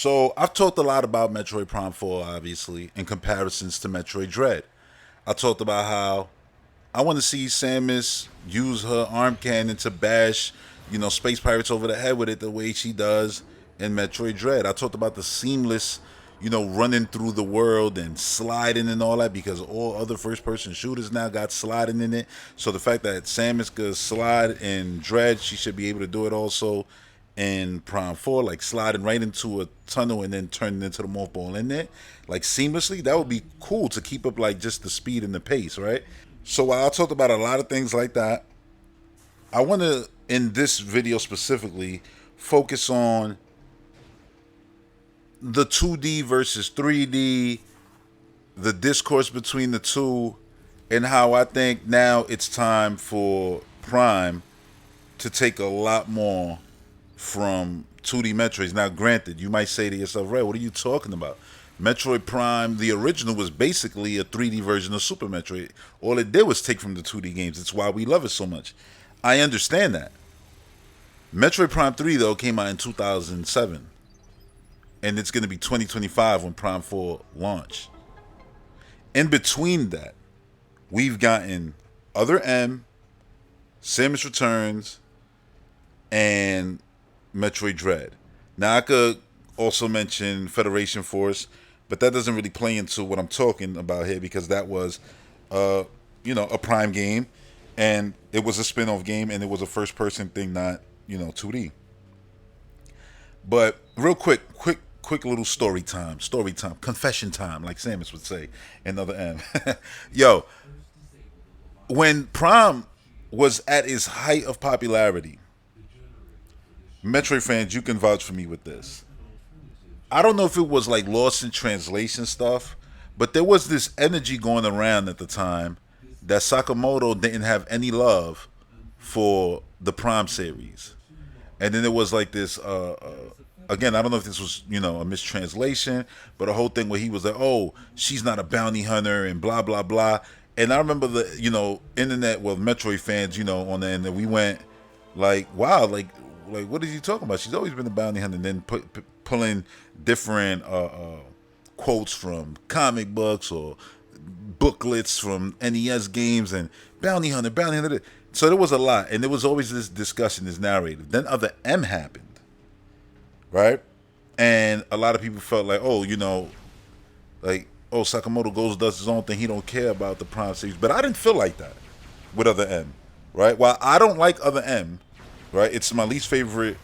So I've talked a lot about Metroid Prime 4, obviously, in comparisons to Metroid Dread. I talked about how I want to see Samus use her arm cannon to bash, space pirates over the head with it the way she does in Metroid Dread. I talked about the seamless, running through the world and sliding and all that because all other first person shooters now got sliding in it. So the fact that Samus could slide in Dread, she should be able to do it also in Prime 4, like sliding right into a tunnel and then turning into the mothball in there, like seamlessly. That would be cool to keep up like just the speed and the pace, right? So while I talked about a lot of things like that, I want to, in this video specifically, focus on the 2D versus 3D, the discourse between the two, and how I think now it's time for Prime to take a lot more from 2D Metroids. Now, granted, you might say to yourself, Ray, what are you talking about? Metroid Prime, the original, was basically a 3D version of Super Metroid. All it did was take from the 2D games. It's why we love it so much. I understand that. Metroid Prime 3, though, came out in 2007. And it's going to be 2025 when Prime 4 launch. In between that, we've gotten Other M, Samus Returns, and Metroid Dread. Now, I could also mention Federation Force, but that doesn't really play into what I'm talking about here because that was, a Prime game, and it was a spin-off game, and it was a first-person thing, not 2D. But real quick little story time, confession time, like Samus would say, and Other M. Yo, when Prime was at its height of popularity, Metroid fans, you can vouch for me with this. I don't know if it was like lost in translation stuff, but there was this energy going around at the time that Sakamoto didn't have any love for the Prime series. And then there was like this, again, I don't know if this was, a mistranslation, but a whole thing where he was like, oh, she's not a bounty hunter and blah, blah, blah. And I remember the, internet, well, Metroid fans, on the end, and we went like, wow, like what is he talking about? She's always been a bounty hunter, and then pulling different quotes from comic books or booklets from NES games and bounty hunter, bounty hunter. So there was a lot, and there was always this discussion, this narrative. Then Other M happened, right? And a lot of people felt like, oh, like, oh, Sakamoto goes does his own thing. He don't care about the Prime series. But I didn't feel like that with Other M, right? While I don't like Other M, right? It's my least favorite.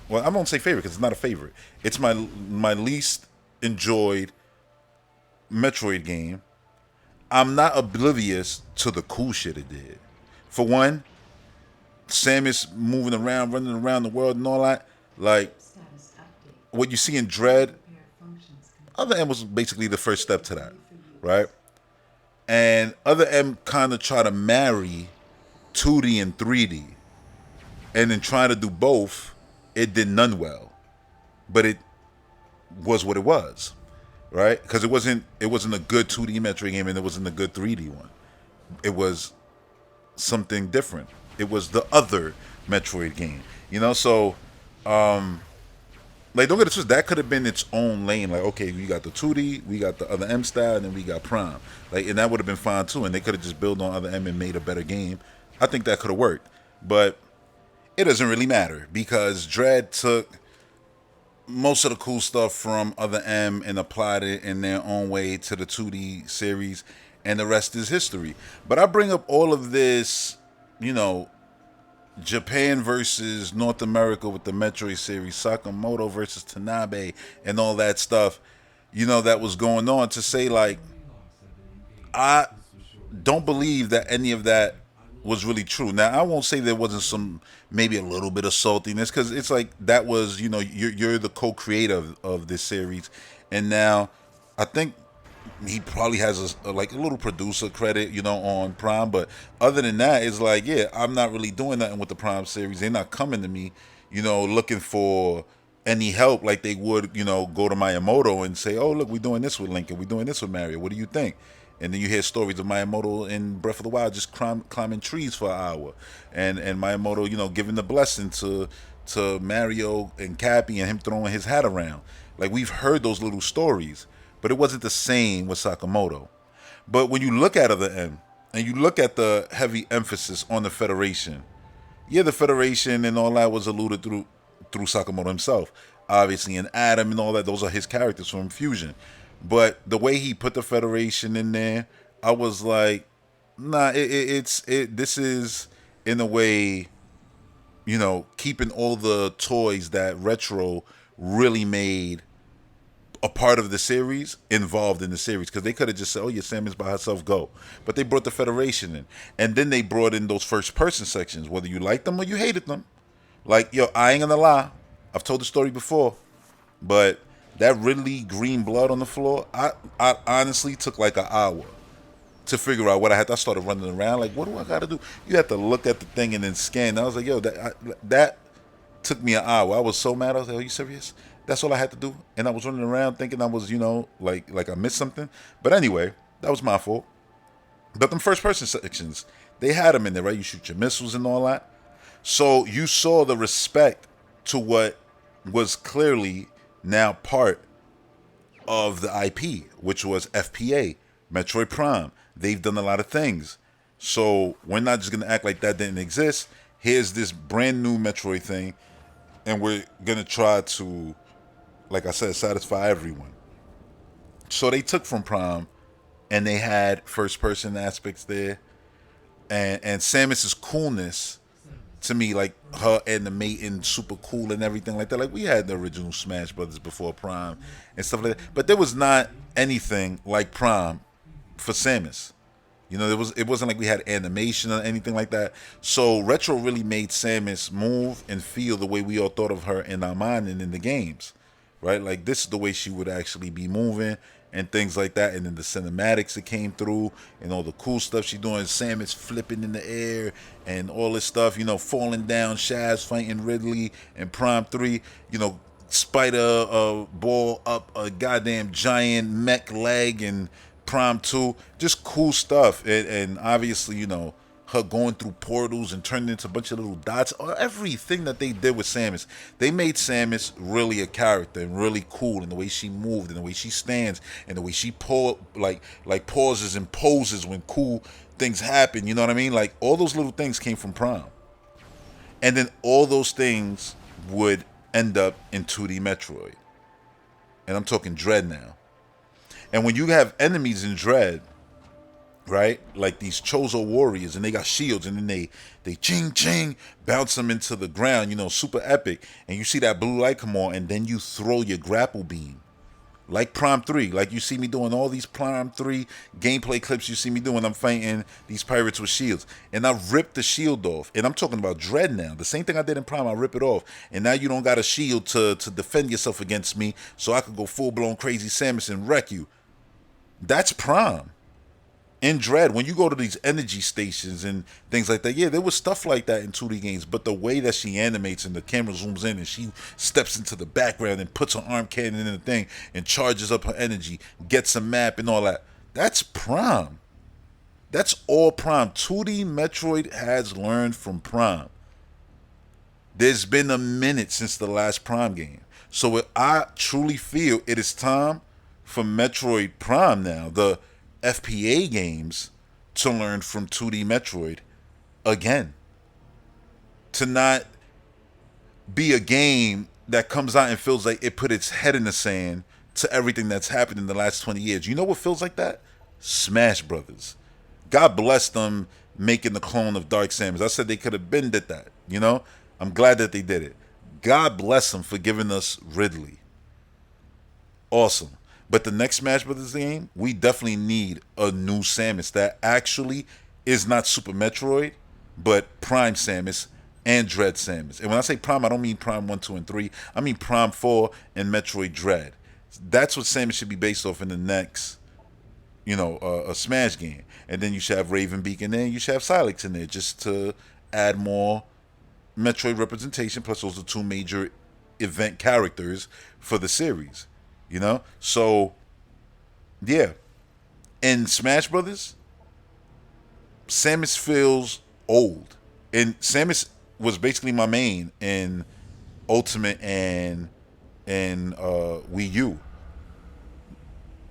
Well, I won't say favorite because it's not a favorite. It's my least enjoyed Metroid game. I'm not oblivious to the cool shit it did. For one, Samus moving around, running around the world and all that. Like, what you see in Dread, Other M was basically the first step to that, right? And Other M kind of try to marry 2D and 3D. And then trying to do both, it did none well. But it was what it was, right? Because it wasn't a good 2D Metroid game and it wasn't a good 3D one. It was something different. It was the other Metroid game, So, like, don't get it twisted. That could have been its own lane. Like, okay, we got the 2D, we got the Other M style, and then we got Prime. Like, and that would have been fine too. And they could have just built on Other M and made a better game. I think that could have worked, but it doesn't really matter because Dread took most of the cool stuff from Other M and applied it in their own way to the 2D series, and the rest is history. But I bring up all of this, Japan versus North America with the Metroid series, Sakamoto versus Tanabe, and all that stuff, that was going on to say, like, I don't believe that any of that was really true. Now, I won't say there wasn't maybe a little bit of saltiness, because it's like that was, you're the co-creator of this series, and now I think he probably has like a little producer credit, on Prime. But other than that, it's like, yeah, I'm not really doing nothing with the Prime series. They're not coming to me, looking for any help like they would, go to Miyamoto and say, oh, look, we're doing this with Link and we're doing this with Mario. What do you think? And then you hear stories of Miyamoto in Breath of the Wild just climbing trees for an hour, and Miyamoto, giving the blessing to to Mario and Cappy and him throwing his hat around. Like we've heard those little stories, but it wasn't the same with Sakamoto. But when you look at other M and you look at the heavy emphasis on the Federation, yeah, the Federation and all that was alluded through Sakamoto himself, obviously, and Adam and all that. Those are his characters from Fusion. But the way he put the Federation in there, I was like, nah, This is in a way, keeping all the toys that Retro really made a part of the series involved in the series, because they could have just said, "Oh, yeah, Samus by herself, go," but they brought the Federation in, and then they brought in those first person sections, whether you liked them or you hated them. Like, yo, I ain't gonna lie, I've told the story before, but that Ridley green blood on the floor, I honestly took like an hour to figure out what I had. I started running around like, what do I got to do? You have to look at the thing and then scan. I was like, yo, that took me an hour. I was so mad. I was like, are you serious? That's all I had to do. And I was running around thinking I was, like I missed something. But anyway, that was my fault. But them first person sections, they had them in there, right? You shoot your missiles and all that. So you saw the respect to what was clearly now part of the IP, which was FPA, Metroid Prime. They've done a lot of things. So we're not just going to act like that didn't exist. Here's this brand new Metroid thing, and we're going to try to, like I said, satisfy everyone. So they took from Prime, and they had first person aspects there. And Samus's coolness, to me, like her animating super cool and everything like that. Like we had the original Smash Brothers before Prime and stuff like that, but there was not anything like Prime for Samus. It wasn't like we had animation or anything like that. So Retro really made Samus move and feel the way we all thought of her in our mind and in the games, right? Like this is the way she would actually be moving and things like that. And then the cinematics that came through and all the cool stuff she doing, Samus flipping in the air and all this stuff, falling down shafts, fighting Ridley and Prime 3, Spider ball up a goddamn giant mech leg and Prime 2, just cool stuff. And obviously, her going through portals and turning into a bunch of little dots, or everything that they did with Samus. They made Samus really a character and really cool in the way she moved and the way she stands and the way she like pauses and poses when cool things happen. You know what I mean? Like all those little things came from Prime. And then all those things would end up in 2D Metroid. And I'm talking Dread now. And when you have enemies in Dread, right, like these Chozo warriors, and they got shields, and then they ching ching bounce them into the ground, super epic. And you see that blue light come on, and then you throw your grapple beam, like Prime 3, like you see me doing all these Prime 3 gameplay clips. You see me doing. I'm fighting these pirates with shields, and I rip the shield off. And I'm talking about Dread now. The same thing I did in Prime, I rip it off, and now you don't got a shield to defend yourself against me, so I could go full blown crazy Samus and wreck you. That's Prime. In Dread, when you go to these energy stations and things like that, yeah, there was stuff like that in 2D games, but the way that she animates and the camera zooms in and she steps into the background and puts her arm cannon in the thing and charges up her energy, gets a map and all that, that's Prime. That's all Prime. 2D Metroid has learned from Prime. There's been a minute since the last Prime game. So I truly feel it is time for Metroid Prime now, the FPA games, to learn from 2D Metroid again. To not be a game that comes out and feels like it put its head in the sand to everything that's happened in the last 20 years. You know what feels like that? Smash Brothers. God bless them making the clone of Dark Samus. I said they could have been did that, I'm glad that they did it. God bless them for giving us Ridley. Awesome. But the next Smash Brothers game, we definitely need a new Samus that actually is not Super Metroid, but Prime Samus and Dread Samus. And when I say Prime, I don't mean Prime 1, 2, and 3. I mean Prime 4 and Metroid Dread. That's what Samus should be based off in the next, a Smash game. And then you should have Ravenbeak, and then you should have Silex in there just to add more Metroid representation. Plus, those are two major event characters for the series. So yeah, in Smash Brothers, Samus feels old, and Samus was basically my main in Ultimate and Wii U,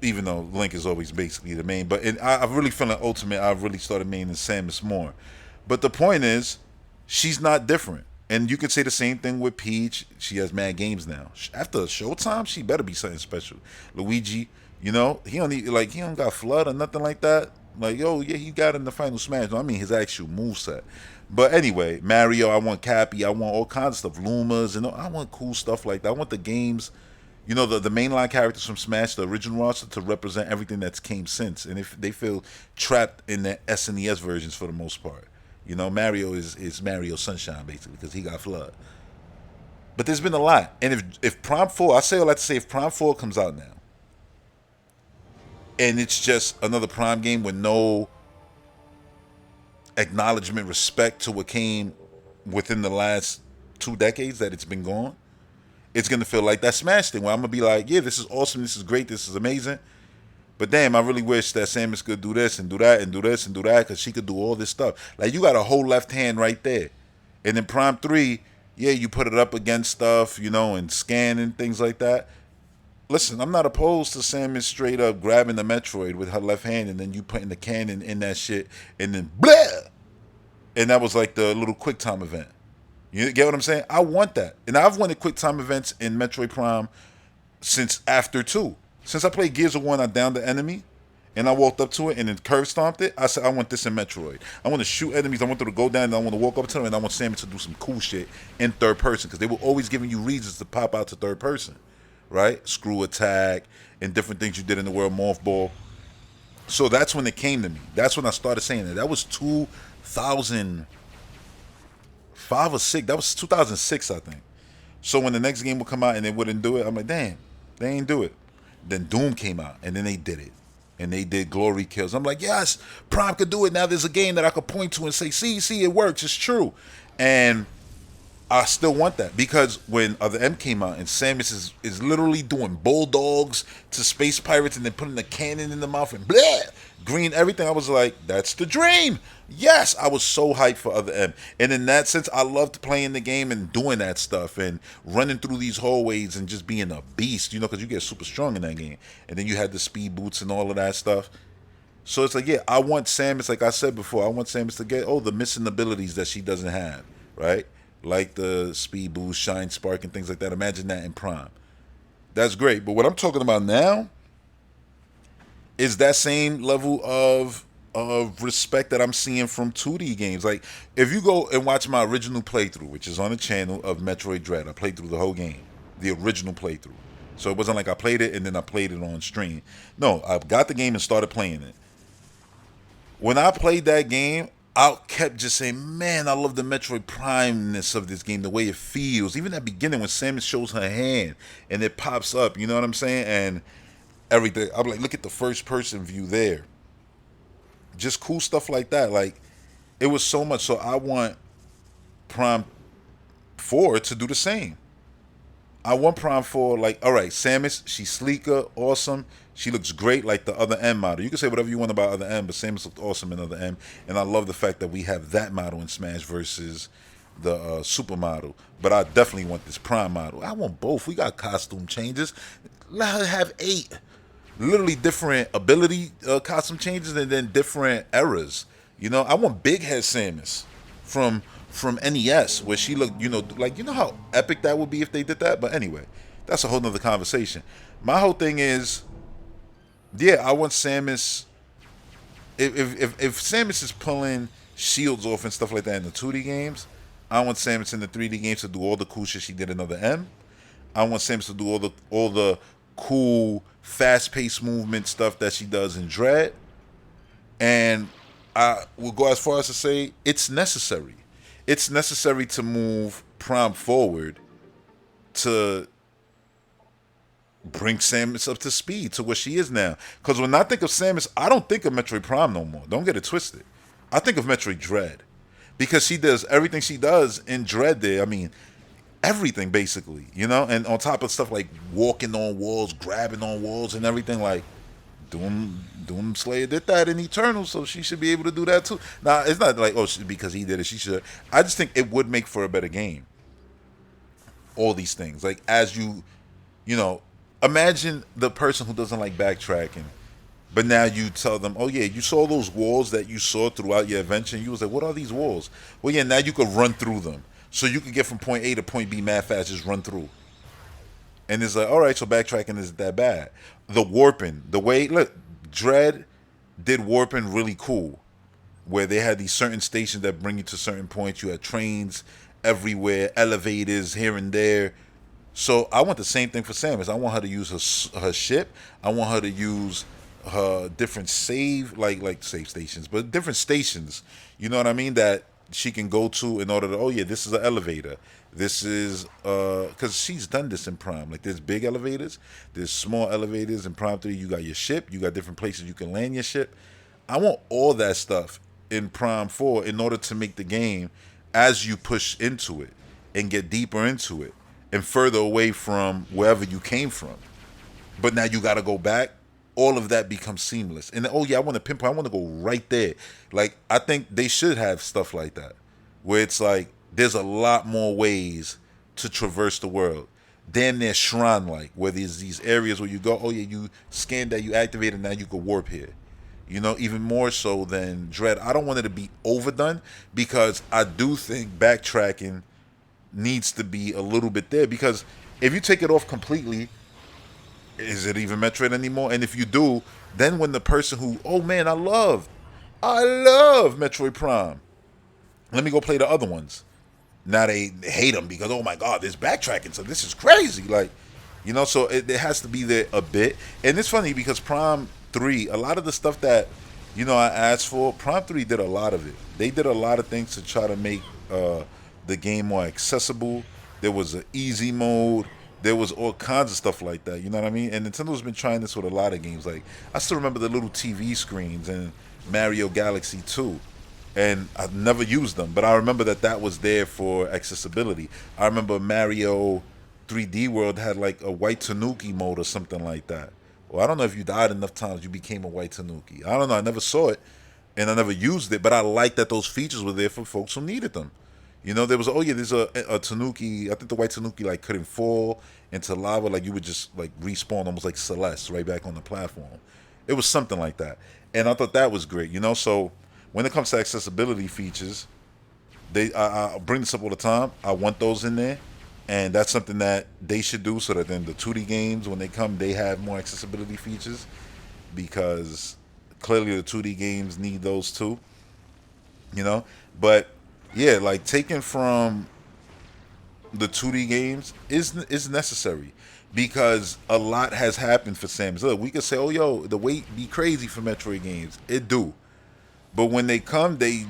even though Link is always basically the main. But I really feel like Ultimate, I've really started maining Samus more. But the point is, she's not different. And you can say the same thing with Peach. She has mad games now. After Showtime, she better be something special. Luigi, he don't need, like, he don't got Flood or nothing like that. Like, yo, yeah, he got in the final Smash. No, I mean his actual moveset. But anyway, Mario, I want Cappy, I want all kinds of stuff, Lumas, and I want cool stuff like that. I want the games, the mainline characters from Smash, the original roster, to represent everything that's came since. And if they feel trapped in the SNES versions for the most part. Mario is Mario Sunshine basically because he got Flood. But there's been a lot, and if Prime 4, I say all that to say, if Prime 4 comes out now, and it's just another Prime game with no acknowledgement, respect to what came within the last 2 decades that it's been gone, it's gonna feel like that Smash thing where I'm gonna be like, yeah, this is awesome, this is great, this is amazing. But damn, I really wish that Samus could do this and do that and do this and do that because she could do all this stuff. Like, you got a whole left hand right there. And in Prime 3, yeah, you put it up against stuff, and scan and things like that. Listen, I'm not opposed to Samus straight up grabbing the Metroid with her left hand and then you putting the cannon in that shit and then blah! And that was like the little quick time event. You get what I'm saying? I want that. And I've wanted quick time events in Metroid Prime since after 2. Since I played Gears of 1, I downed the enemy, and I walked up to it and then curve stomped it. I said, I want this in Metroid. I want to shoot enemies. I want them to go down, and I want to walk up to them, and I want Samus to do some cool shit in third person, because they were always giving you reasons to pop out to third person, right? Screw attack and different things you did in the world, Morph Ball. So that's when it came to me. That's when I started saying that. That was 2005 or 6. That was 2006, I think. So when the next game would come out and they wouldn't do it, I'm like, damn, they ain't do it. Then Doom came out, and then they did it. And they did Glory Kills. I'm like, yes, Prime could do it. Now there's a game that I could point to and say, see, it works. It's true. And I still want that. Because when Other M came out, and Samus is literally doing bulldogs to space pirates and then putting the cannon in the mouth and blah, green everything, I was like, that's the dream. Yes, I was so hyped for Other M. And in that sense, I loved playing the game and doing that stuff and running through these hallways and just being a beast, because you get super strong in that game. And then you had the speed boots and all of that stuff. So it's like, yeah, I want Samus, like I said before, I want Samus to get, the missing abilities that she doesn't have, right? Like the speed boost, shine spark, and things like that. Imagine that in Prime. That's great. But what I'm talking about now is that same level of respect that I'm seeing from 2D games. Like, if you go and watch my original playthrough, which is on the channel of Metroid Dread, I played through the whole game, the original playthrough. So it wasn't like I played it and then I played it on stream. No, I got the game and started playing it. When I played that game, I kept just saying, man, I love the Metroid Prime-ness of this game, the way it feels. Even that beginning when Samus shows her hand and it pops up, you know what I'm saying? And everything. I'm like, look at the first person view there. Just cool stuff like that. Like, it was so much. So I want Prime 4 to do the same. I want Prime 4, like, all right, Samus, she's sleeker, awesome. She looks great like the Other M model. You can say whatever you want about Other M, but Samus looked awesome in Other M. And I love the fact that we have that model in Smash versus the Super model. But I definitely want this Prime model. I want both. We got costume changes. Let her have 8. Literally different ability costume changes and then different eras. I want Big Head Samus from NES where she looked, like, how epic that would be if they did that. But anyway, that's a whole nother conversation. My whole thing is, yeah, I want Samus. If Samus is pulling shields off and stuff like that in the 2D games, I want Samus in the 3D games to do all the cool shit she did in Other M. I want Samus to do all the cool fast-paced movement stuff that she does in Dread. And I will go as far as to say it's necessary. It's necessary to move Prime forward to bring Samus up to speed to where she is now. Because when I think of Samus, I don't think of Metroid Prime no more. Don't get it twisted. I think of Metroid Dread. Because she does everything she does in Dread there. I mean, everything basically, and on top of stuff like walking on walls, grabbing on walls and everything, like Doom Slayer did that in Eternal, so she should be able to do that too. Now, it's not like, because he did it, she should. I just think it would make for a better game. all these things. Like as you know, imagine the person who doesn't like backtracking, but now you tell them, oh yeah, you saw those walls that you saw throughout your adventure, and you was like, what are these walls? Well, yeah, now you could run through them, so you could get from point A to point B mad fast, just run through. And it's like, all right, so backtracking isn't that bad. The warping, the way, look, Dread did warping really cool, where they had these certain stations that bring you to certain points. You had trains everywhere, elevators here and there. So I want the same thing for Samus. I want her to use her ship. I want her to use her different like save stations, but different stations. You know what I mean? That she can go to in order to. Oh yeah, this is an elevator. This is because she's done this in Prime. Like there's big elevators, there's small elevators in Prime 3. You got your ship. You got different places you can land your ship. I want all that stuff in Prime 4 in order to make the game as you push into it and get deeper into it and further away from wherever you came from. But now you got to go back. All of that becomes seamless. And oh yeah, I want to pinpoint. I want to go right there. Like I think they should have stuff like that, where it's like there's a lot more ways to traverse the world. Damn near shrine like, where there's these areas where you go. Oh yeah, you scan that, you activate it, now you can warp here. You know, even more so than Dread. I don't want it to be overdone because I do think backtracking needs to be a little bit there, because if you take it off completely, is it even Metroid anymore? And if you do, then when the person who, oh man, I love Metroid Prime, let me go play the other ones. Now they hate them because, oh my god, there's backtracking, so this is crazy. Like, you know, so it has to be there a bit. And it's funny because Prime 3, a lot of the stuff that, you know, I asked for, Prime 3 did a lot of it. They did a lot of things to try to make the game more accessible. There was an easy mode. There was all kinds of stuff like that. You know what I mean? And Nintendo's been trying this with a lot of games. Like, I still remember the little TV screens in Mario Galaxy 2. And I've never used them, but I remember that was there for accessibility. I remember Mario 3D World had like a white Tanuki mode or something like that. Well, I don't know if you died enough times you became a white Tanuki. I don't know. I never saw it, and I never used it, but I like that those features were there for folks who needed them. You know, there was, oh yeah, there's a Tanuki. I think the white Tanuki like couldn't fall into lava, like you would just like respawn almost like Celeste right back on the platform. It was something like that, and I thought that was great. You know, so when it comes to accessibility features, I bring this up all the time. I want those in there, and that's something that they should do so that then the 2D games, when they come, they have more accessibility features, because clearly the 2D games need those too. You know, but yeah, like taking from the 2D games is necessary, because a lot has happened for Samus. Look, we could say, oh yo, the wait be crazy for Metroid games. It do. But when they come, they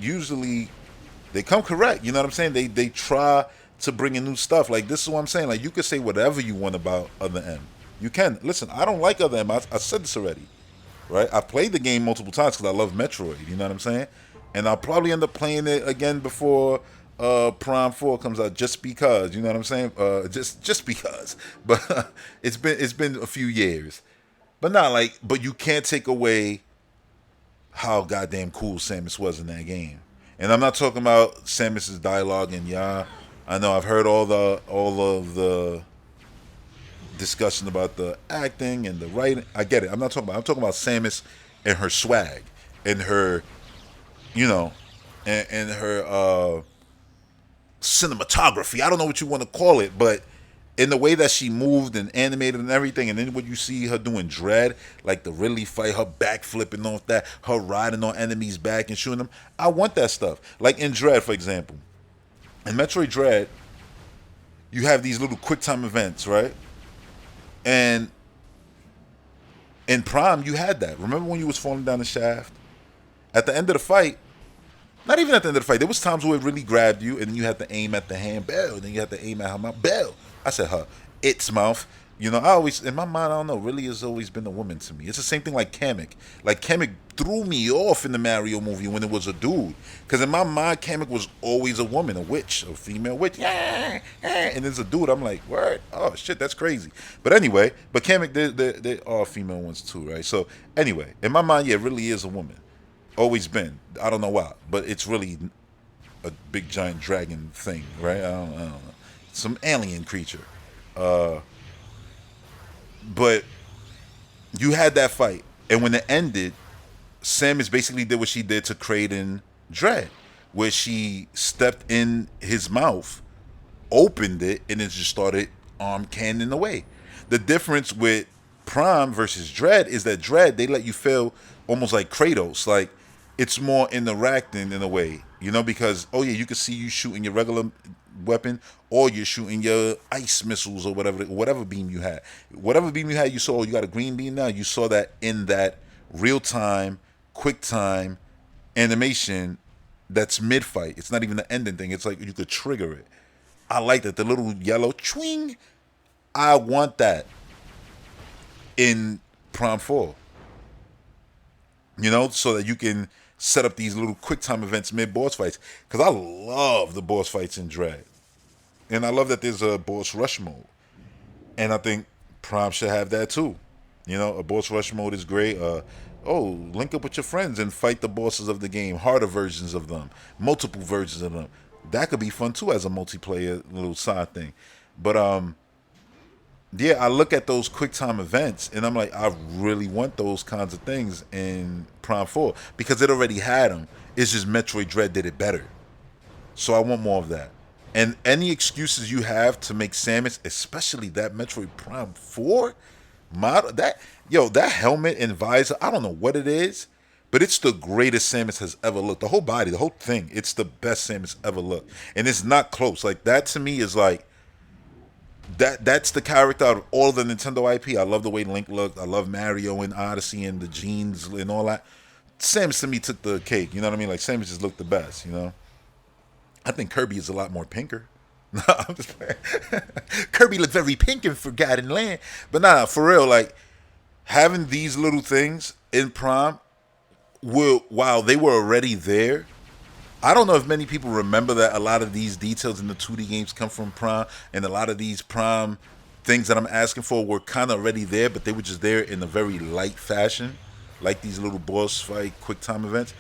come correct. You know what I'm saying? They try to bring in new stuff. Like this is what I'm saying. Like you could say whatever you want about Other M. You can. Listen, I don't like Other M. I said this already, right? I've played the game multiple times because I love Metroid. You know what I'm saying? And I'll probably end up playing it again before Prime 4 comes out, just because. You know what I'm saying? Just because. But it's been a few years. But not like. But you can't take away how goddamn cool Samus was in that game. And I'm not talking about Samus's dialogue, and yeah, I know I've heard all of the discussion about the acting and the writing. I get it. I'm talking about Samus and her swag and her, you know, and her cinematography. I don't know what you want to call it, but in the way that she moved and animated and everything, and then when you see her doing Dread, like the Ridley fight, her back flipping off that, her riding on enemies' back and shooting them, I want that stuff. Like in Dread, for example, in Metroid Dread, you have these little quick time events, right? And in Prime, you had that. Remember when you was falling down the shaft? At the end of the fight, not even at the end of the fight, there was times where it really grabbed you, and then you had to aim at the hand, bell, and then you had to aim at her mouth, bell. I said her, its mouth. You know, I always, in my mind, I don't know, really has always been a woman to me. It's the same thing like Kamek. Like Kamek threw me off in the Mario movie when it was a dude. Because in my mind, Kamek was always a woman, a witch, a female witch. Yeah, and there's a dude, I'm like, word? Oh, shit, that's crazy. But anyway, but Kamek, there are female ones too, right? So anyway, in my mind, yeah, it really is a woman. Always been. I don't know why, but it's really a big giant dragon thing, right? I don't know. some alien creature. But you had that fight, and when it ended, Samus basically did what she did to Kraden Dread, where she stepped in his mouth, opened it, and then just started cannoning away. The difference with Prime versus Dread is that Dread, they let you feel almost like Kratos, like it's more interacting in a way, because oh yeah, you can see you shooting your regular weapon, or you're shooting your ice missiles or whatever beam you had. Whatever beam you had, you saw, oh, you got a green beam now. You saw that in that real time, quick time animation that's mid fight. It's not even the ending thing. It's like you could trigger it. I like that. The little yellow twing. I want that in Prime 4. So that you can set up these little quick time events mid boss fights. Because I love the boss fights in Dread. And I love that there's a boss rush mode. And I think Prime should have that too. A boss rush mode is great. Link up with your friends and fight the bosses of the game, harder versions of them, multiple versions of them. That could be fun too as a multiplayer little side thing. But yeah, I look at those quick time events and I'm like, I really want those kinds of things in Prime 4 because it already had them. It's just Metroid Dread did it better. So I want more of that. And any excuses you have to make Samus, especially that Metroid Prime 4 model, that helmet and visor, I don't know what it is, but it's the greatest Samus has ever looked. The whole body, the whole thing, it's the best Samus ever looked. And it's not close. Like that to me is like that's the character out of all of the Nintendo IP. I love the way Link looked. I love Mario and Odyssey and the jeans and all that. Samus to me took the cake. You know what I mean? Like Samus just looked the best. I think Kirby is a lot more pinker. No, I'm just playing. Kirby looked very pink in Forgotten Land. But nah, for real, like having these little things in Prime, while they were already there, I don't know if many people remember that a lot of these details in the 2D games come from Prime, and a lot of these Prime things that I'm asking for were kind of already there, but they were just there in a very light fashion, like these little boss fight, quick time events.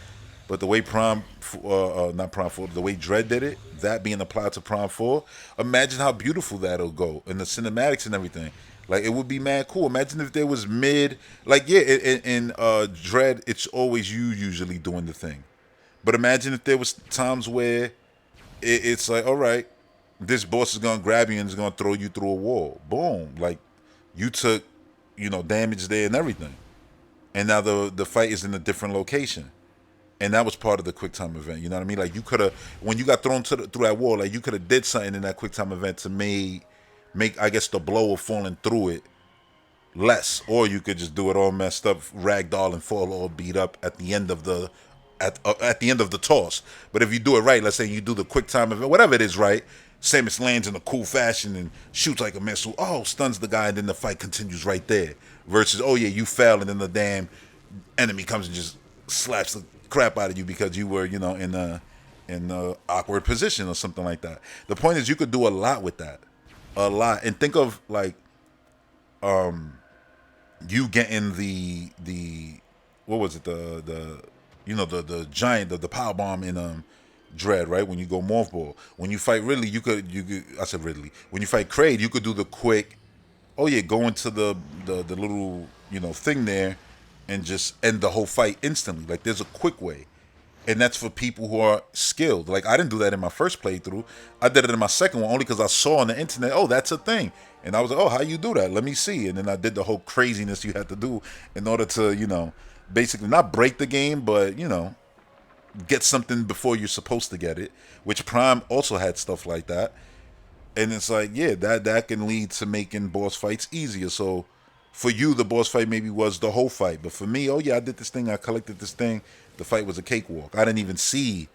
But the way not Prime 4, the way Dread did it, that being applied to Prime 4, imagine how beautiful that'll go, and the cinematics and everything. Like, it would be mad cool. Imagine if there was like, yeah, in Dread, it's always you usually doing the thing. But imagine if there was times where it's like, all right, this boss is gonna grab you and is gonna throw you through a wall. Boom, like you took, damage there and everything, and now the fight is in a different location, and that was part of the quick time event. You know what I mean? Like you could have, when you got thrown through that wall, like you could have did something in that quick time event to make I guess the blow of falling through it less, or you could just do it all messed up, ragdoll, and fall all beat up at the end of the end of the toss. But if you do it right, let's say you do the quick time event, whatever it is, right? Samus lands in a cool fashion and shoots like a missile. Oh, stuns the guy, and then the fight continues right there. Versus, oh yeah, you fell, and then the damn enemy comes and just slaps the crap out of you because you were, in a awkward position or something like that. The point is, you could do a lot with that, a lot. And think of like, you getting the what was it, the giant, the power bomb in Dread, right? When you go Morph Ball, when you fight Ridley, you could I said Ridley. When you fight Kraid, you could do the quick. Oh yeah, go into the little thing there, and just end the whole fight instantly. Like there's a quick way, and that's for people who are skilled. Like I didn't do that in my first playthrough. I did it in my second one only because I saw on the internet, oh, that's a thing, and I was like, oh, how you do that? Let me see. And then I did the whole craziness you had to do in order to basically not break the game, but get something before you're supposed to get it. Which Prime also had stuff like that, and it's like, yeah, that can lead to making boss fights easier. So for you, the boss fight maybe was the whole fight, but for me, oh yeah, I did this thing, I collected this thing. The fight was a cakewalk. I didn't even see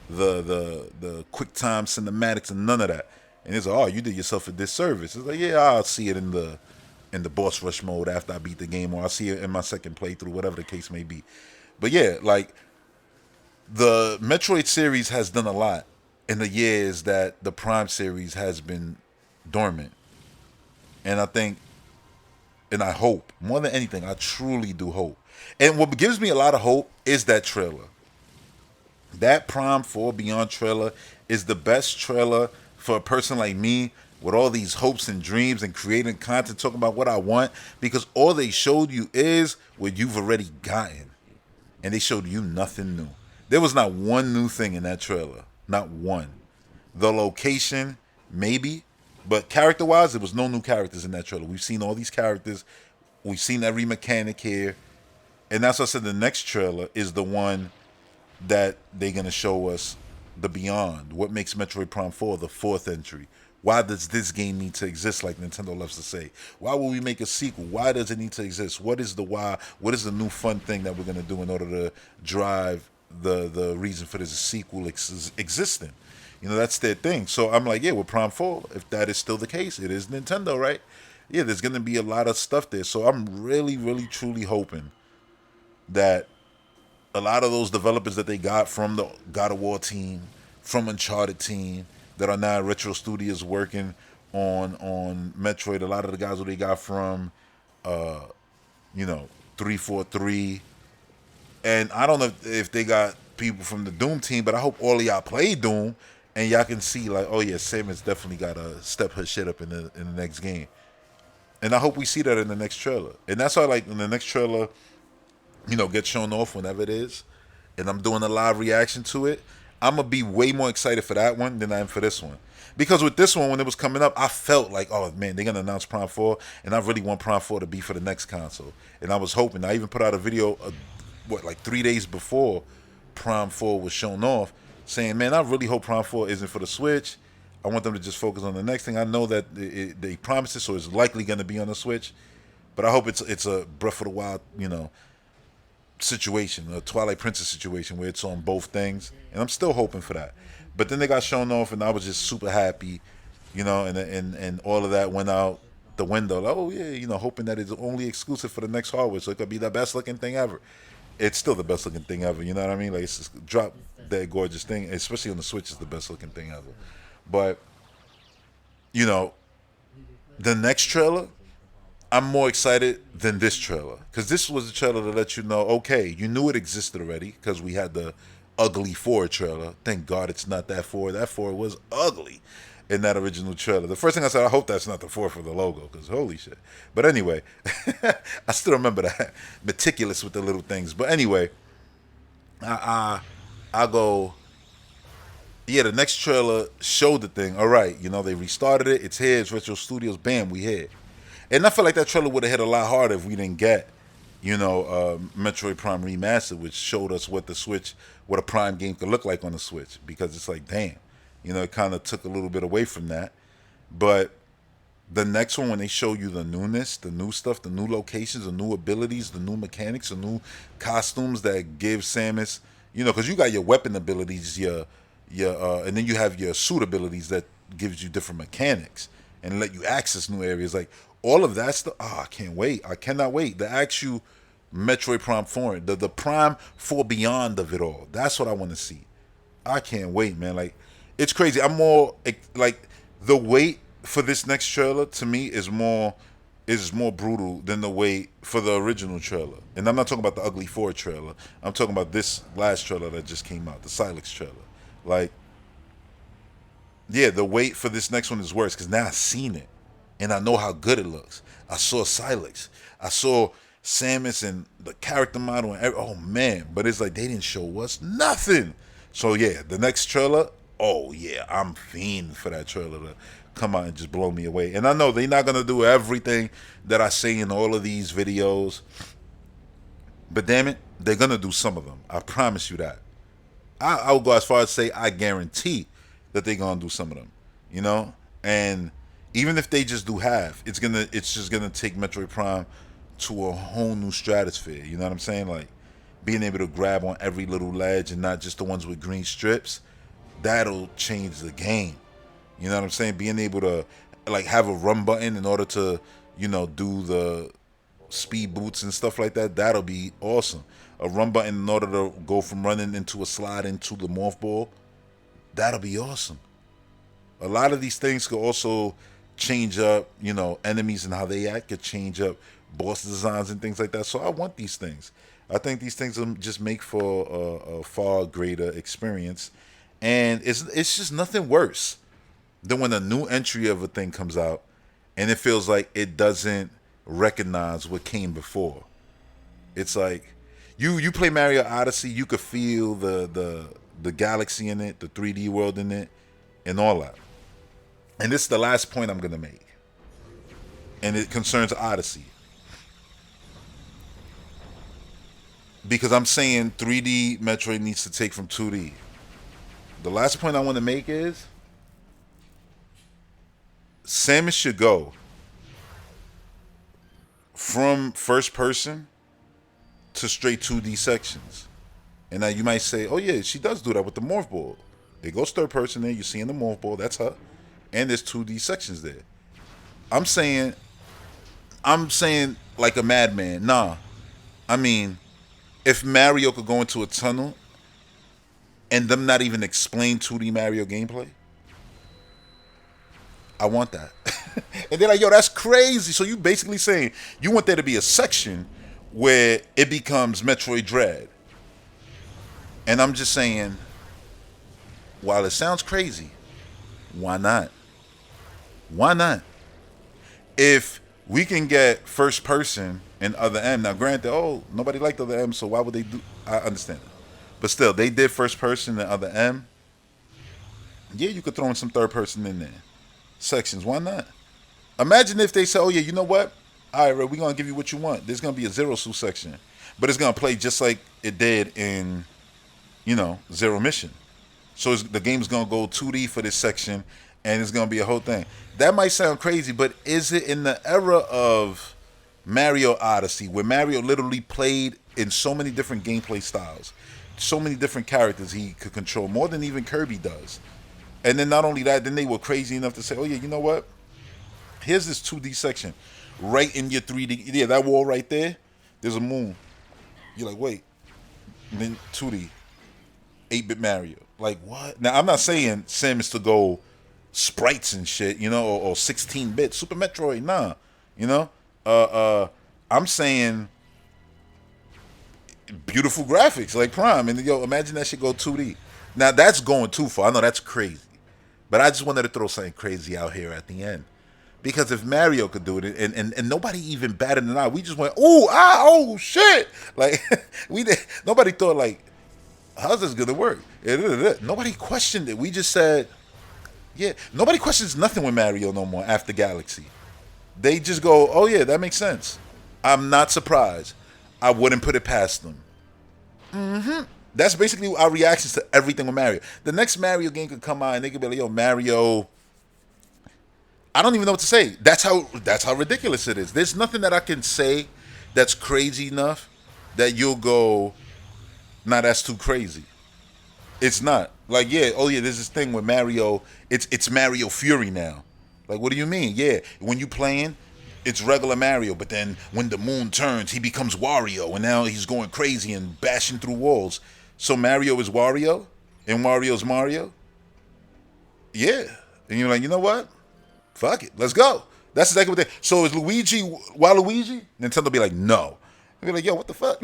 the quick time cinematics and none of that. And it's like, oh, you did yourself a disservice. It's like, yeah, I'll see it in the boss rush mode after I beat the game, or I'll see it in my second playthrough, whatever the case may be. But yeah, like the Metroid series has done a lot in the years that the Prime series has been dormant. And I think, and I hope, more than anything, I truly do hope. And what gives me a lot of hope is that trailer. That Prime 4 Beyond trailer is the best trailer for a person like me with all these hopes and dreams and creating content talking about what I want, because all they showed you is what you've already gotten. And they showed you nothing new. There was not one new thing in that trailer. Not one. The location, maybe, but character wise, there was no new characters in that trailer. We've seen all these characters. We've seen every mechanic here. And that's what I said, the next trailer is the one that they're going to show us the beyond. What makes Metroid Prime 4 the fourth entry? Why does this game need to exist, like Nintendo loves to say? Why will we make a sequel? Why does it need to exist? What is the why? What is the new fun thing that we're going to do in order to drive the reason for this sequel existing? You know, that's their thing. So I'm like, yeah, with Prime 4, if that is still the case, it is Nintendo, right? Yeah, there's going to be a lot of stuff there. So I'm really, really, truly hoping that a lot of those developers that they got from the God of War team, from Uncharted team, that are now at Retro Studios working on Metroid. A lot of the guys who they got from, you know, 343, and I don't know if they got people from the Doom team, but I hope all of y'all play Doom, and y'all can see like, oh yeah, Samus definitely got to step her shit up in the next game, and I hope we see that in the next trailer. And that's why, like, in the next trailer, you know, get shown off whenever it is, and I'm doing a live reaction to it, I'm gonna be way more excited for that one than I am for this one. Because with this one, when it was coming up, I felt like, oh man, they're gonna announce Prime 4, and I really want Prime 4 to be for the next console. And I was hoping. I even put out a video, like 3 days before Prime 4 was shown off, saying, man, I really hope Prime 4 isn't for the Switch. I want them to just focus on the next thing. I know that they promised it, so it's likely gonna be on the Switch. But I hope it's a Breath of the Wild, you know, situation, a Twilight Princess situation where it's on both things, and I'm still hoping for that. But then they got shown off, and I was just super happy, you know, and all of that went out the window. Like, oh yeah, you know, hoping that it's only exclusive for the next hardware, so it could be the best looking thing ever. It's still the best looking thing ever, you know what I mean? Like, it's just drop that gorgeous thing, especially on the Switch, is the best looking thing ever. But you know, the next trailer, I'm more excited than this trailer, because this was a trailer to let you know, okay, you knew it existed already because we had the ugly 4 trailer. Thank God it's not that 4. That 4 was ugly in that original trailer. The first thing I said, I hope that's not the 4 for the logo, because holy shit. But anyway, I still remember that. Meticulous with the little things. But anyway, I go, yeah, the next trailer showed the thing. All right, you know, they restarted it. It's here. It's Retro Studios. Bam, we here. And I feel like that trailer would have hit a lot harder if we didn't get, you know, Metroid Prime Remastered, which showed us what the Switch, what a Prime game could look like on the Switch. Because it's like, damn, you know, it kind of took a little bit away from that. But the next one, when they show you the newness, the new stuff, the new locations, the new abilities, the new mechanics, the new costumes that give Samus, you know, because you got your weapon abilities, and then you have your suit abilities that gives you different mechanics and let you access new areas. Like, all of that stuff, oh, I can't wait. I cannot wait. The actual Metroid Prime 4, the Prime 4 beyond of it all. That's what I want to see. I can't wait, man. Like, it's crazy. I'm more, like, the wait for this next trailer, to me, is more brutal than the wait for the original trailer. And I'm not talking about the Ugly 4 trailer. I'm talking about this last trailer that just came out, the Silex trailer. Like, yeah, the wait for this next one is worse, because now I've seen it. And I know how good it looks. I saw Silex. I saw Samus and the character model. And oh, man. But it's like they didn't show us nothing. So, yeah, the next trailer, oh, yeah, I'm fiending for that trailer to come out and just blow me away. And I know they're not going to do everything that I say in all of these videos. But, damn it, they're going to do some of them. I promise you that. I'll go as far as say I guarantee that they're going to do some of them. You know? And even if they just do half, it's just gonna take Metroid Prime to a whole new stratosphere. You know what I'm saying? Like, being able to grab on every little ledge and not just the ones with green strips, that'll change the game. You know what I'm saying? Being able to, like, have a run button in order to, you know, do the speed boots and stuff like that, that'll be awesome. A run button in order to go from running into a slide into the morph ball, that'll be awesome. A lot of these things could also change up, you know, enemies and how they act, could change up boss designs and things like that. So I want these things. I think these things will just make for a far greater experience. And it's just nothing worse Then when a new entry of a thing comes out, and it feels like it doesn't recognize what came before, it's like you play Mario Odyssey, you could feel the galaxy in it, the 3D world in it, and all that. And this is the last point I'm gonna make, and it concerns Odyssey because I'm saying 3D Metroid needs to take from 2D. The last point I want to make is Samus should go from first person to straight 2D sections. And now you might say, oh yeah, she does do that with the morph ball. It goes third person there, you see in the morph ball, that's her. And there's 2D sections there. I'm saying I'm saying like a madman. Nah. I mean, if Mario could go into a tunnel and them not even explain 2D Mario gameplay, I want that. And they're like, yo, that's crazy. So you basically saying you want there to be a section where it becomes Metroid Dread. And I'm just saying, while it sounds crazy, why not? Why not? If we can get first person and other M, now granted, oh, nobody liked other M, so why would they do? I understand it. But still, they did first person and other M. Yeah, you could throw in some third person in there. Sections, why not? Imagine if they say, oh yeah, you know what? All right, Red, we're going to give you what you want. There's going to be a Zero Suit section. But it's going to play just like it did in, Zero Mission. So the game's going to go 2D for this section, and it's going to be a whole thing. That might sound crazy, but is it in the era of Mario Odyssey, where Mario literally played in so many different gameplay styles, so many different characters he could control, more than even Kirby does. And then not only that, then they were crazy enough to say, oh yeah, you know what? Here's this 2D section right in your 3D. Yeah, that wall right there, there's a moon. You're like, wait. And then 2D, 8-bit Mario. Like, what? Now, I'm not saying Samus to go sprites and shit, or 16-bit Super Metroid. Nah, I'm saying beautiful graphics like Prime, and yo, imagine that shit go 2D. Now that's going too far. I know that's crazy, but I just wanted to throw something crazy out here at the end, because if Mario could do it, and nobody even batted an eye, we just went, ooh, oh shit, like we did. Nobody thought like, how's this gonna work? Nobody questioned it. We just said, yeah. Nobody questions nothing with Mario no more after Galaxy. They just go, oh yeah, that makes sense. I'm not surprised. I wouldn't put it past them. That's basically our reactions to everything with Mario. The next Mario game could come out and they could be like, yo, Mario. I don't even know what to say. That's how ridiculous it is. There's nothing that I can say that's crazy enough that you'll go, nah, that's too crazy. It's not. Like, yeah, oh yeah, there's this thing with Mario, it's Mario Fury now. Like, what do you mean? Yeah, when you playing, it's regular Mario, but then when the moon turns, he becomes Wario, and now he's going crazy and bashing through walls. So Mario is Wario, and Wario's Mario? Yeah. And you're like, you know what? Fuck it, let's go. That's exactly what they. So is Luigi Waluigi? Nintendo be like, no. Be like, yo, what the fuck?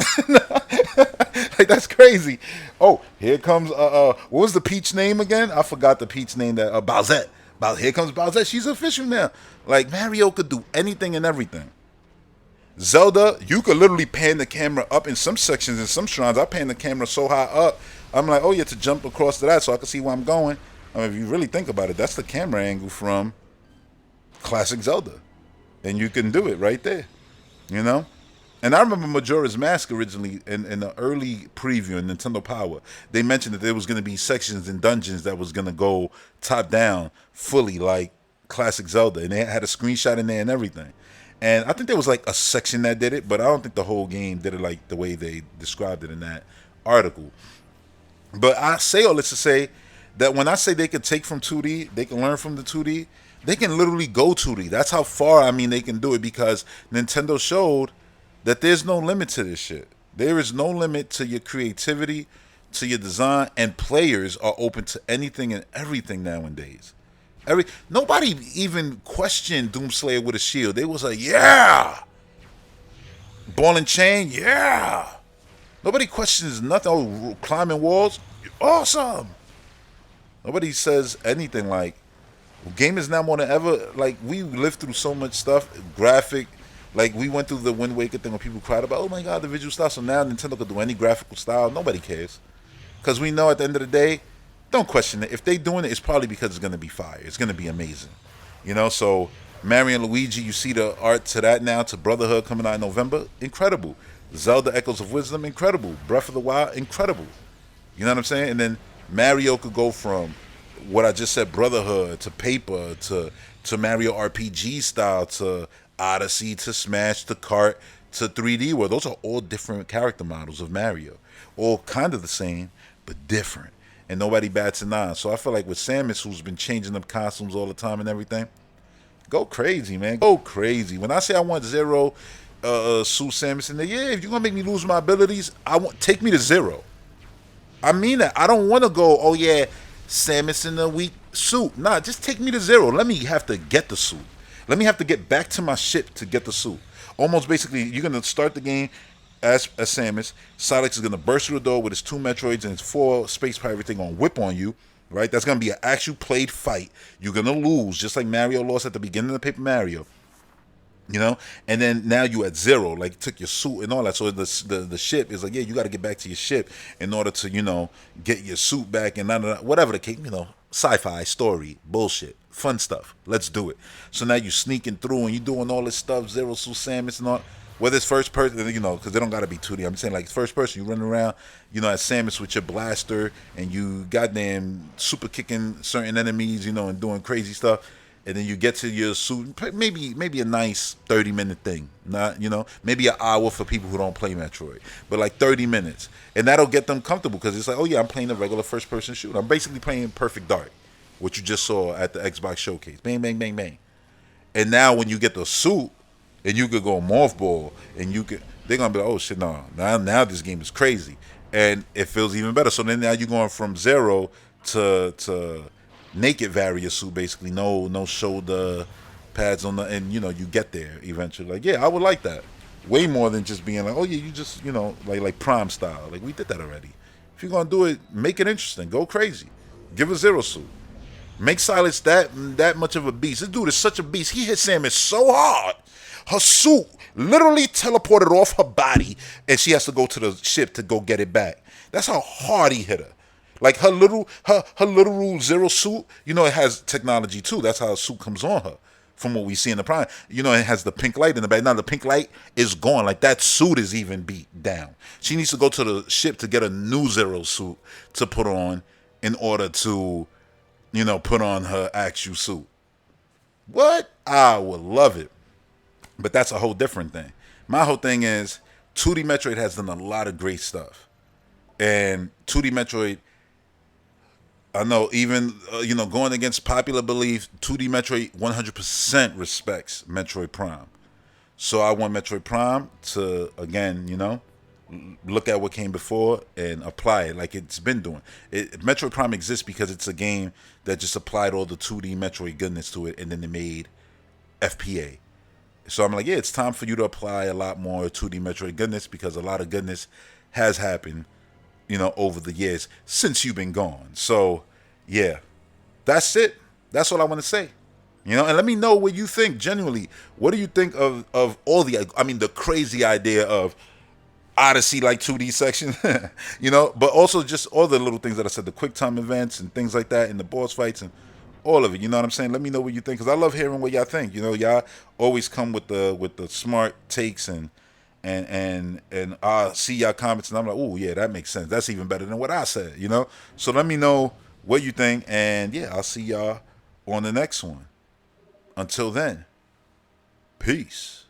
Like, that's crazy. Oh, here comes what was the Peach name again? I forgot the Peach name. That Bowsette. Here comes Bowsette. She's official now. Like, Mario could do anything and everything. Zelda, you could literally pan the camera up in some sections, in some shrines. I pan the camera so high up, I'm like, oh yeah, to jump across to that so I can see where I'm going. I mean, if you really think about it, that's the camera angle from classic Zelda, and you can do it right there, And I remember Majora's Mask originally in the early preview in Nintendo Power. They mentioned that there was going to be sections and dungeons that was going to go top down fully like classic Zelda, and they had a screenshot in there and everything. And I think there was like a section that did it, but I don't think the whole game did it like the way they described it in that article. But I say all this to say that when I say they can take from 2D, they can learn from the 2D, they can literally go 2D. That's how far, they can do it, because Nintendo showed that there's no limit to this shit. There is no limit to your creativity, to your design, and players are open to anything and everything nowadays. Nobody even questioned Doomslayer with a shield. They was like, yeah. Ball and chain, yeah. Nobody questions nothing. Oh, climbing walls, awesome. Nobody says anything like, Game is now more than ever. Like we lived through so much stuff, graphic. Like we went through the Wind Waker thing when people cried about, oh my god, the visual style. So now Nintendo could do any graphical style. Nobody cares because we know at the end of the day, don't question it. If they doing it, it's probably because it's gonna be fire. It's gonna be amazing. You know. So Mario and Luigi, you see the art to that now to Brotherhood coming out in November, incredible. Zelda Echoes of Wisdom, incredible. Breath of the Wild, incredible. You know what I'm saying? And then Mario could go from what I just said, Brotherhood to Paper to Mario RPG style to Odyssey to Smash to Kart to 3D World. Those are all different character models of Mario, all kind of the same but different. And nobody bats an eye. So I feel like with Samus, who's been changing up costumes all the time and everything, go crazy, man. Go crazy. When I say I want Zero, Sue Samus in there, yeah, if you're gonna make me lose my abilities, I want take me to Zero. I mean that. I don't want to go, oh yeah, Samus in a weak suit. Nah, just take me to Zero. Let me have to get the suit. Let me have to get back to my ship to get the suit. Almost basically, you're going to start the game as Samus. Sonic is going to burst through the door with his two Metroids and his four space pirate. Everything going to whip on you. Right? That's going to be an actual played fight. You're going to lose, just like Mario lost at the beginning of Paper Mario. You know, and then now you at Zero, like you took your suit and all that. So the ship is like, yeah, you got to get back to your ship in order to get your suit back and whatever the case, sci-fi story bullshit, fun stuff. Let's do it. So now you sneaking through and you doing all this stuff, Zero Suit Samus and all. Whether it's first person, because they don't got to be 2D. I'm saying like first person, you running around, as Samus with your blaster and you goddamn super kicking certain enemies, and doing crazy stuff, and then you get to your suit. Maybe a nice 30-minute thing, not maybe an hour for people who don't play Metroid, but like 30 minutes, and that'll get them comfortable because it's like, oh yeah, I'm playing a regular first person shooter. I'm basically playing Perfect Dark, what you just saw at the Xbox showcase. Bang, bang, bang, bang. And now when you get the suit, and you could go morph ball, and they're gonna be like, oh shit, no, now this game is crazy, and it feels even better. So then now you're going from Zero to naked various suit, basically no shoulder pads on and you get there eventually. Like, yeah, I would like that way more than just being like, oh yeah, you just like Prime style. Like, we did that already. If you're gonna do it, make it interesting, go crazy, give a Zero suit. Make Silas that much of a beast. This dude is such a beast. He hit Samus so hard, her suit literally teleported off her body, and she has to go to the ship to go get it back. That's how hard he hit her. Like her little Zero suit, it has technology too. That's how a suit comes on her. From what we see in the Prime, it has the pink light in the back. Now the pink light is gone. Like, that suit is even beat down. She needs to go to the ship to get a new Zero suit to put on in order to put on her actual suit. What? I would love it. But that's a whole different thing. My whole thing is 2D Metroid has done a lot of great stuff. And 2D Metroid, I know, even, going against popular belief, 2D Metroid 100% respects Metroid Prime. So I want Metroid Prime to, again, look at what came before and apply it like it's been doing. Metroid Prime exists because it's a game that just applied all the 2D Metroid goodness to it, and then they made FPA. So I'm like, yeah, it's time for you to apply a lot more 2D Metroid goodness, because a lot of goodness has happened, over the years since you've been gone. So, yeah, that's it. That's all I want to say. And let me know what you think, genuinely. What do you think of all the crazy idea of Odyssey like 2D section, but also just all the little things that I said, the quick time events and things like that, and the boss fights and all of it. You know what I'm saying? Let me know what you think, because I love hearing what y'all think. Y'all always come with the smart takes, and I see y'all comments and I'm like, oh yeah, that makes sense. That's even better than what I said. So let me know what you think, and yeah, I'll see y'all on the next one. Until then, peace.